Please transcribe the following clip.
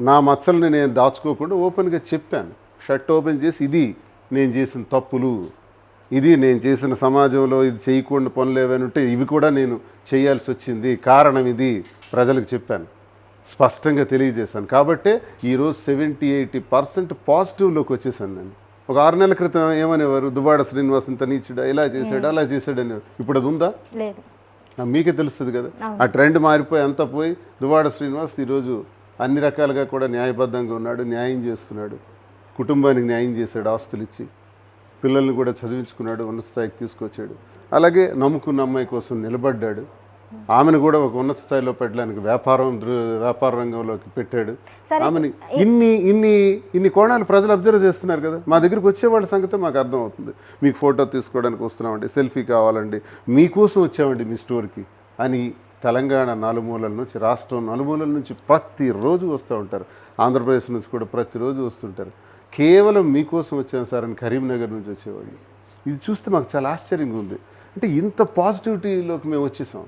నా మచ్చల్ని నేను దాచుకోకుండా ఓపెన్గా చెప్పాను. షర్ట్ ఓపెన్ చేసి ఇది నేను చేసిన తప్పులు, ఇది నేను చేసిన సమాజంలో ఇది చేయకుండా పనులు ఏవైనా ఉంటే ఇవి కూడా నేను చేయాల్సి వచ్చింది, కారణం ఇది ప్రజలకు చెప్పాను, స్పష్టంగా తెలియజేశాను. కాబట్టే ఈరోజు 70-80% పాజిటివ్లోకి వచ్చేసాను నేను. ఒక 6 నెలల క్రితం ఏమనేవారు, దువ్వాడ శ్రీనివాస్ ఇంత నీచుడా, ఇలా చేశాడు అలా చేశాడు అనేవారు. ఇప్పుడు అది ఉందా? లేదు. మీకే తెలుస్తుంది కదా. ఆ ట్రెండ్ మారిపోయి అంతా పోయి దువ్వాడ శ్రీనివాస్ ఈరోజు అన్ని రకాలుగా కూడా న్యాయబద్ధంగా ఉన్నాడు, న్యాయం చేస్తున్నాడు, కుటుంబానికి న్యాయం చేశాడు, ఆస్తులు ఇచ్చి పిల్లల్ని కూడా చదివించుకున్నాడు, ఉన్నత స్థాయికి తీసుకొచ్చాడు. అలాగే నమ్ముకున్న అమ్మాయి కోసం నిలబడ్డాడు, ఆమెను కూడా ఒక ఉన్నత స్థాయిలో పెట్టడానికి వ్యాపార రంగంలోకి పెట్టాడు. ఆమెని ఇన్ని కోణాలు ప్రజలు అబ్జర్వ్ చేస్తున్నారు కదా. మా దగ్గరికి వచ్చేవాళ్ళ సంగతి మాకు అర్థం అవుతుంది. మీకు ఫోటో తీసుకోవడానికి వస్తున్నామండి, సెల్ఫీ కావాలండి, మీకోసం వచ్చామండి మీ స్టోర్కి అని తెలంగాణ నలుమూలల నుంచి, రాష్ట్రం నలుమూలల నుంచి ప్రతిరోజు వస్తూ ఉంటారు. ఆంధ్రప్రదేశ్ నుంచి కూడా ప్రతిరోజు వస్తుంటారు. కేవలం మీకోసం వచ్చాను సార్ అని కరీంనగర్ నుంచి వచ్చేవాళ్ళు. ఇది చూస్తే మాకు చాలా ఆశ్చర్యంగా ఉంది. అంటే ఇంత పాజిటివిటీలోకి మేము వచ్చేసాం.